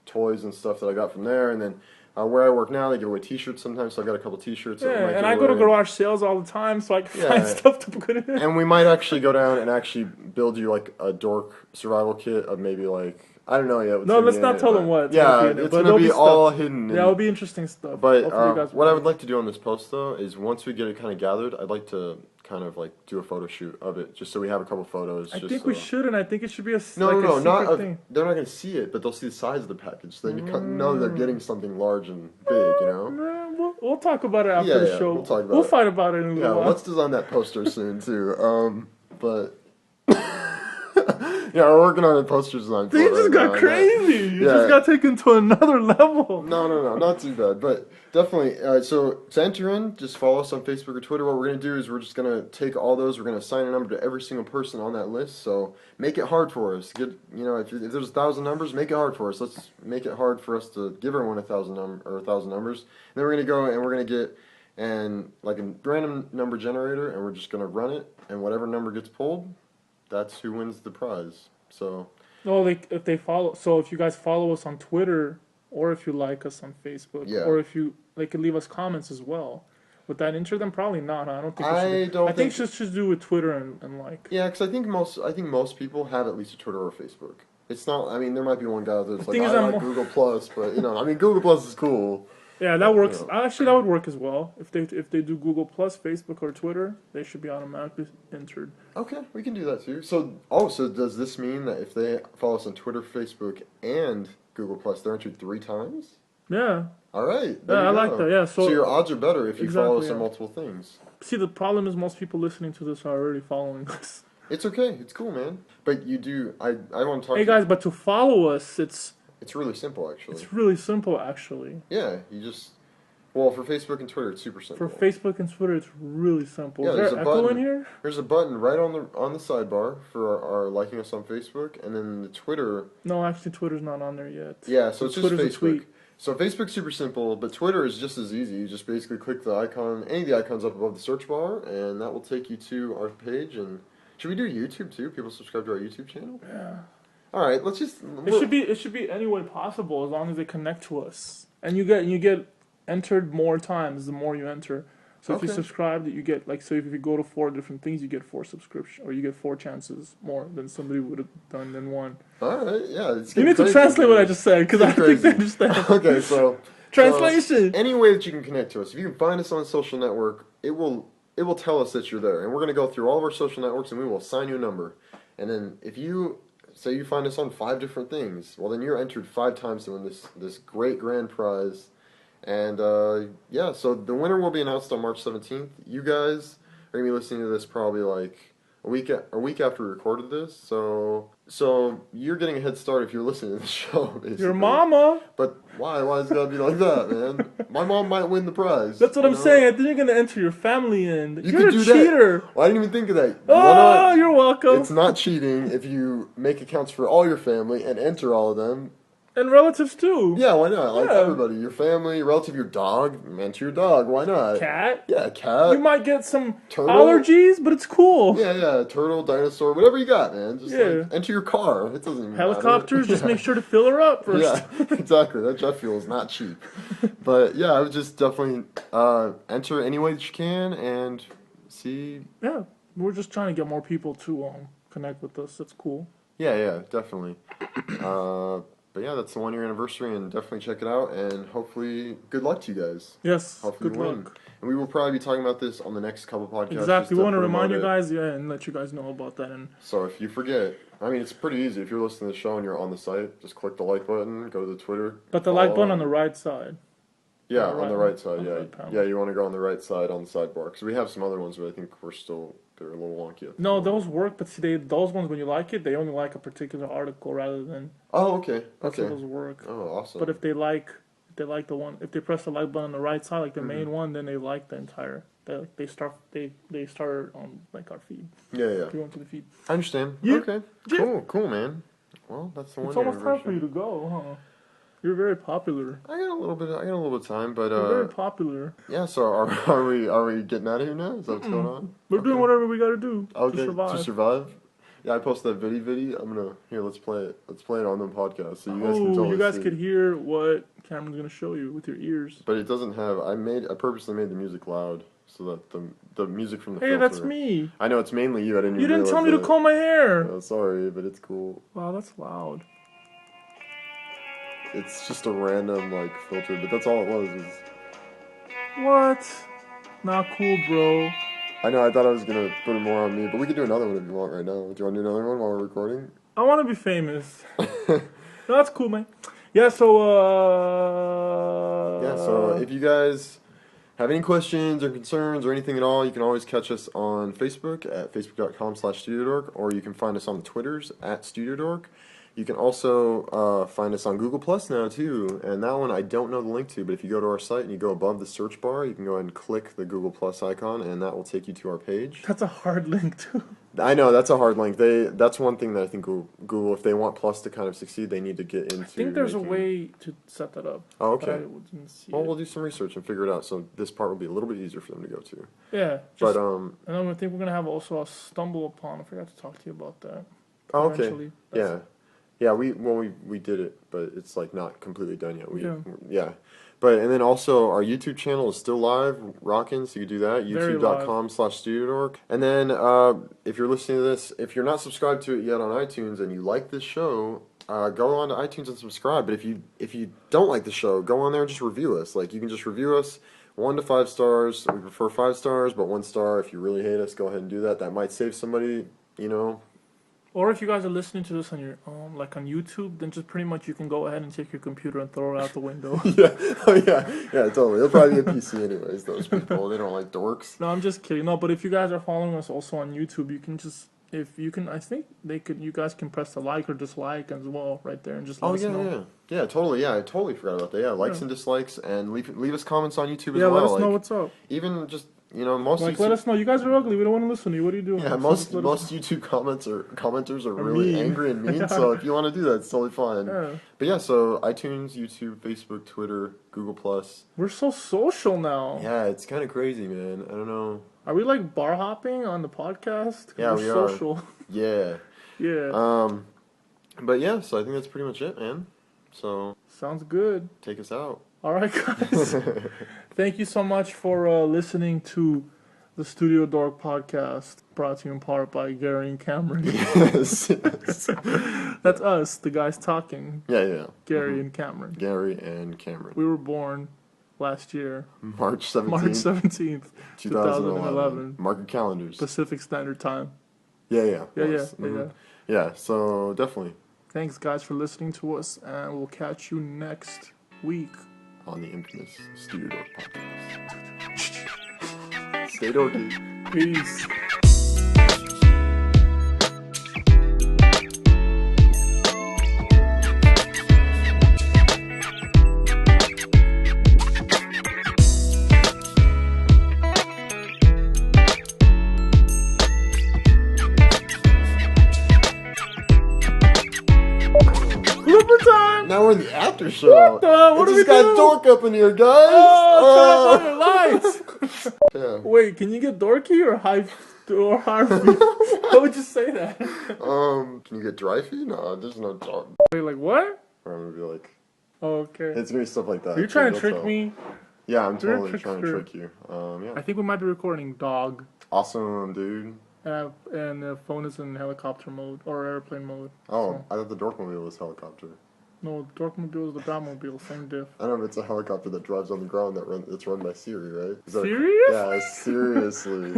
toys and stuff that I got from there, and then. Where I work now, they give away T-shirts sometimes, so I got a couple T-shirts. Yeah, and I go to garage sales all the time, so I can find stuff to put in. And we might actually go down and actually build you like a dork survival kit of maybe like I don't know yet. No, let's not tell them what. Yeah, it's gonna be all hidden. Yeah, it'll be interesting stuff. But what I would like to do on this post though is once we get it kind of gathered, I'd like to kind of like do a photo shoot of it, just so we have a couple photos. I think we should, and I think it should be a no, not thing. They're not gonna see it, but they'll see the size of the package, so they know they're getting something large and big. You know. We'll talk about it after the show. We'll talk about it. We'll fight about it in a little while. Let's design that poster soon too. But. Yeah, we're working on a poster design. You just got crazy. You just got taken to another level. No, not too bad. But definitely, so to enter in, just follow us on Facebook or Twitter. What we're going to do is we're just going to take all those. We're going to assign a number to every single person on that list. So make it hard for us. If there's 1,000 numbers, make it hard for us. Let's make it hard for us to give everyone 1,000 numbers. And then we're going to go and we're going to get like a random number generator, and we're just going to run it. And whatever number gets pulled, that's who wins the prize. So. No, if they follow. So if you guys follow us on Twitter, or if you like us on Facebook, or if you could leave us comments as well. Would that enter them? Probably not. Huh? I don't think. I think just do with Twitter and like. Yeah, because I think most people have at least a Twitter or Facebook. It's not. I mean, there might be one guy that's like, I like Google Plus, but Google Plus is cool. Yeah, that works. Actually, that would work as well. If they do Google Plus, Facebook, or Twitter, they should be automatically entered. Okay, we can do that too. So does this mean that if they follow us on Twitter, Facebook, and Google Plus, they're entered 3 times? Yeah. All right. Yeah, I like that. Yeah. So your odds are better if you follow us on multiple things. See, the problem is most people listening to this are already following us. It's okay. It's cool, man. But you do. I want to talk. Hey guys, but to follow us, It's really simple, actually. It's really simple, actually. Yeah, you just... Well, for Facebook and Twitter, it's super simple. For Facebook and Twitter, it's really simple. Yeah, is there echo in here? There's a button right on the sidebar for our liking us on Facebook, and then the Twitter... No, actually, Twitter's not on there yet. Yeah, so it's just Twitter's Facebook. So Facebook's super simple, but Twitter is just as easy. You just basically click the icon, any of the icons up above the search bar, and that will take you to our page. And should we do YouTube, too? People subscribe to our YouTube channel? Yeah. All right, let's just... It should be any way possible as long as they connect to us, and you get entered more times the more you enter. So if you subscribe, that you get so if you go to 4 different things, you get 4 subscription, or you get 4 chances more than somebody would have done than 1. All right, yeah. You need to translate what I just said because I don't think they understand. Okay, so translation. Any way that you can connect to us, if you can find us on a social network, it will tell us that you're there, and we're going to go through all of our social networks, and we will assign you a number, and then if you say you find us on 5 different things, well then you're entered 5 times to win this great grand prize. And so the winner will be announced on March 17th. You guys are gonna be listening to this probably like a week after we recorded this. So you're getting a head start if you're listening to the show. Basically. Your mama. But why? Why is it gotta be like that, man? My mom might win the prize. That's what I'm saying. I think you're gonna enter your family in. You're a That. cheater. Well, I didn't even think of that. Oh, you're welcome. It's not cheating if you make accounts for all your family and enter all of them. And relatives too. Yeah, why not? Like everybody, your family, your relative, your dog. Enter your dog. Why not? Cat. Yeah, cat. You might get some allergies, but it's cool. Yeah, turtle, dinosaur, whatever you got, man. Just enter your car. It doesn't even Helicopters. Just make sure to fill her up first. Yeah, exactly. That jet fuel is not cheap. But yeah, I would just definitely enter any way that you can and see. Yeah, we're just trying to get more people to connect with us. That's cool. Yeah, definitely. But yeah, that's the 1 year anniversary, and definitely check it out. And hopefully, good luck to you guys. Yes, hopefully good luck. And we will probably be talking about this on the next couple podcasts. Exactly, we want to remind you guys, and let you guys know about that. And so if you forget, I mean, it's pretty easy. If you're listening to the show and you're on the site, just click the like button, go to the Twitter. But the like button on the right side. Yeah, on the right side, yeah. Right, Yeah, you want to go on the right side on the sidebar. Because we have some other ones, but I think they're a little wonky. No, those work, but see, those ones, when you like it, they only like a particular article rather than... Oh, okay. That's how those work. Oh, awesome. But if they like the one, if they press the like button on the right side, like the main one, then they like the entire... They start on like our feed. Yeah. They go into the feed. I understand. Yeah. Okay. Cool, man. Well, that's the one. It's almost time for you to go, huh? You're very popular. I got a little bit of time, but You're very popular. Yeah. So are we getting out of here now? Is that what's going on? We're doing whatever we gotta do to survive. To survive. Yeah, I posted that viddy. I'm gonna let's play it. Let's play it on the podcast so you guys can totally you guys see. could hear what Cameron's gonna show you with your ears. But it doesn't have. I purposely made the music loud so that the music from the filter. That's me. I know it's mainly you. I didn't. You didn't tell me to comb my hair. Oh, sorry, but it's cool. Wow, that's loud. It's just a random filter, but that's all it was. What? Not cool, bro. I know. I thought I was gonna put it more on me, but we could do another one if you want right now. Do you want to do another one while we're recording? I want to be famous. No, that's cool, man. Yeah. So if you guys have any questions or concerns or anything at all, you can always catch us on Facebook at facebook.com/StudioDork, or you can find us on the Twitters at StudioDork. You can also find us on Google Plus now too, and that one I don't know the link to, but if you go to our site and you go above the search bar, you can go ahead and click the Google Plus icon, and that will take you to our page. That's a hard link too. I know, that's a hard link. That's one thing that I think Google, if they want Plus to kind of succeed, they need to get into. I think there's a way to set that up. Oh, okay. We'll do some research and figure it out, so this part will be a little bit easier for them to go to. Yeah. And I think we're going to have also a stumble upon. I forgot to talk to you about that. Oh, okay. Yeah. Yeah, we did it, but it's not completely done yet. And then also our YouTube channel is still live, rocking, so you can do that, youtube.com/StudioDork. And then if you're listening to this, if you're not subscribed to it yet on iTunes and you like this show, go on to iTunes and subscribe. But if you don't like the show, go on there and just review us. You can just review us 1 to 5 stars. We prefer 5 stars, but 1 star if you really hate us, go ahead and do that. That might save somebody, Or if you guys are listening to this on your on YouTube, then just pretty much you can go ahead and take your computer and throw it out the window. yeah, totally. It'll probably be a PC anyways. Those people, they don't like dorks. No, I'm just kidding. No, but if you guys are following us also on YouTube, you can I think you guys can press the like or dislike as well right there and just let us know. Yeah, totally. Yeah, I totally forgot about that. Yeah, likes and dislikes, and leave us comments on YouTube as well. Yeah, let us know what's up. Even just. Most let us know. You guys are ugly. We don't want to listen to you. What are you doing? Yeah, most YouTube commenters are really angry and mean. So if you want to do that, it's totally fine. Yeah. But yeah, so iTunes, YouTube, Facebook, Twitter, Google Plus. We're so social now. Yeah, it's kind of crazy, man. I don't know. Are we bar hopping on the podcast? Yeah, we are. Social. Yeah. Yeah. But yeah, so I think that's pretty much it, man. So. Sounds good. Take us out. All right, guys. Thank you so much for listening to the StudioDork Podcast, brought to you in part by Gary and Cameron. Yes. That's us, the guys talking. Yeah. Gary and Cameron. Gary and Cameron. We were born last year. March 17th, 2011. Mark your calendars. Pacific Standard Time. Yeah. Yeah, so definitely. Thanks, guys, for listening to us, and we'll catch you next week. On the infamous StudioDork Podcast. Stay dorky. Peace. Now we're in the after show. What do we do? got dork up in here, guys. Oh, turn on your lights. Yeah. Wait, can you get dorky or high or Harvey? How would you say that? Can you get drivey? No, there's no dark. Wait, like what? Or I'm gonna be like. Oh, okay. It's gonna be stuff like that. Are you trying to trick me? Yeah, I'm totally trying to trick you. Yeah. I think we might be recording dog. Awesome, dude. And the phone is in helicopter mode or airplane mode. Oh, so. I thought the Dorkmobile was helicopter. No, the Dorkmobile is the Batmobile, same diff. I know, but it's a helicopter that drives on the ground that's run by Siri, right? Serious? Yeah, seriously.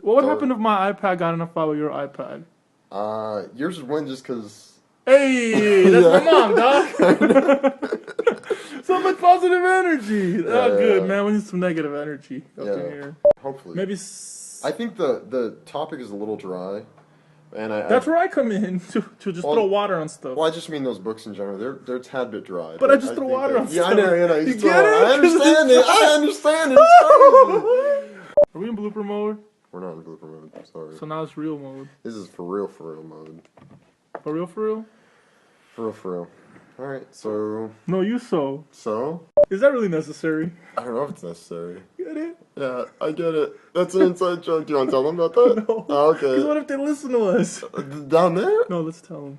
What would happen if my iPad got enough power with your iPad? Yours would win just because... Hey, that's my mom, dog. So So much positive energy. Good, yeah. man. We need some negative energy up in here. Hopefully. Maybe. I think the topic is a little dry. And that's where I come in to just throw water on stuff. Well, I just mean those books in general. They're a tad bit dry. But I just throw water on stuff. Yeah, I know. You get it? I understand it. I understand it. It's crazy. Are we in blooper mode? We're not in blooper mode. Sorry. So now it's real mode. This is for real mode. For real? For real. All right. So. No, you so. So. Is that really necessary? I don't know if it's necessary. Get it? Yeah, I get it. That's an inside joke. Do you want to tell them about that? No. Oh, okay. Because what if they listen to us? Down there? No, let's tell them.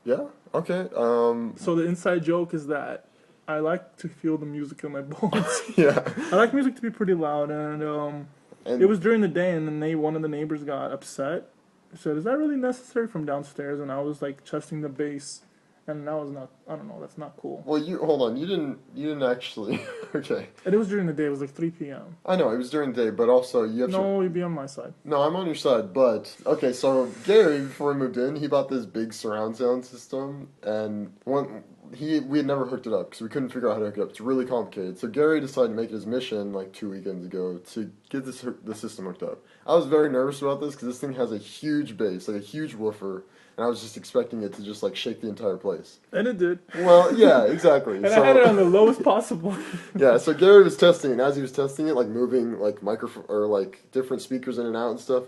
Yeah. Okay. So the inside joke is that I like to feel the music in my bones. Yeah. I like music to be pretty loud, and it was during the day, and then one of the neighbors got upset. He said, "Is that really necessary?" From downstairs, and I was like chesting the bass. And that was not, I don't know, that's not cool. Well, hold on, you didn't actually, okay. And it was during the day, it was like 3 p.m. I know, it was during the day, but also you have to... No, you'd be on my side. No, I'm on your side, but, okay, so Gary, before we moved in, he bought this big surround sound system, and we had never hooked it up, because we couldn't figure out how to hook it up. It's really complicated. So Gary decided to make it his mission, like 2 weekends ago, to get the system hooked up. I was very nervous about this, because this thing has a huge bass, like a huge woofer, and I was just expecting it to just like shake the entire place. And it did. Well, yeah, exactly. And I had it on the lowest possible. Yeah, so Gary was testing it, and as he was testing it, like moving like microphone or like different speakers in and out and stuff,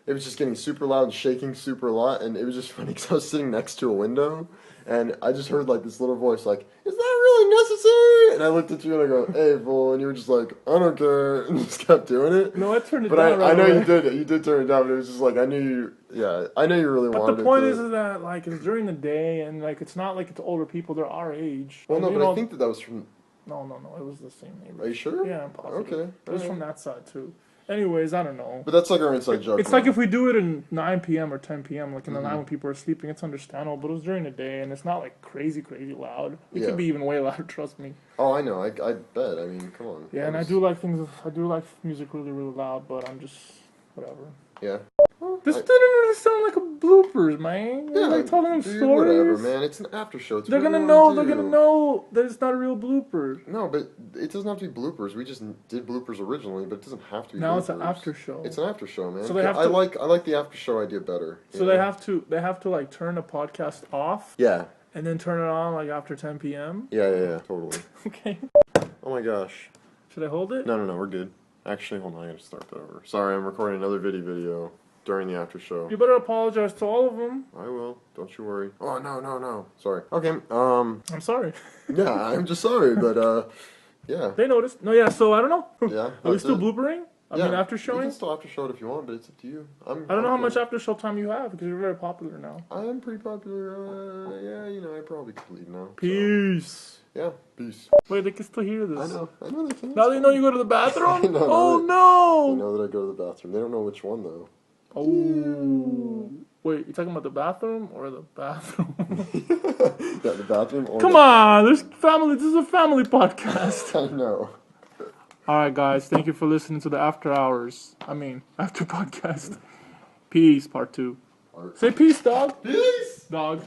it was just getting super loud and shaking super a lot, and it was just funny because I was sitting next to a window, and I just heard like this little voice like, "Is that really necessary?" And I looked at you and I go, "Hey, fool," and you were just like, "I don't care," and just kept doing it. No, I turned it but down. I know you did it. You did turn it down, but it was just like I knew you. Yeah, I know you really wanted it. But the point is that like it's during the day, and like it's not like it's older people. They're our age. Well, no, but I think that was from. No, it was the same neighbor. Are you sure? Yeah, I'm positive. Okay. It was from that side too. Anyways, I don't know. But that's like our inside joke. It's like if we do it at 9 p.m. or 10 p.m., like in the night when Mm-hmm. people are sleeping, it's understandable. But it was during the day, and it's not like crazy loud. It could be even way louder, trust me. Oh, I know. I bet. I mean, come on. Yeah, and I do like music really loud, but I'm just whatever. Yeah. This didn't sound like a bloopers, man. Yeah, like telling them stories. Whatever, man. It's an after show. They're gonna know that it's not a real blooper. No, but it doesn't have to be bloopers. We just did bloopers originally, but it doesn't have to be. Now bloopers. it's an after show. It's an after show, man. So they have to, I like the after show idea better. So they have to like turn the podcast off. Yeah. And then turn it on like after 10 p.m. Yeah, totally. Okay. Oh my gosh. Should I hold it? No, we're good. Actually, hold on. I gotta start that over. Sorry, I'm recording another video during the after show. You better apologize to all of them. I will. Don't you worry. Oh, no. Sorry. Okay, I'm sorry. Yeah, I'm just sorry, but, yeah. They noticed. No, yeah, so I don't know. Yeah. Are we still bloopering? I mean, after showing? You can still after show it if you want, but it's up to you. I don't know how much after show time you have, because you're very popular now. I am pretty popular. Yeah, I probably could leave now. Peace. So. Yeah, peace. Wait, they can still hear this. I know they can. Now they know you go to the bathroom? They know that I go to the bathroom. They don't know which one, though. Oh. Wait, you talking about the bathroom or the bathroom? Yeah, the bathroom or Come on, this is a family podcast. I know. Alright guys, thank you for listening to the after podcast. Peace, part 2. Say peace, dog. Peace! Dog.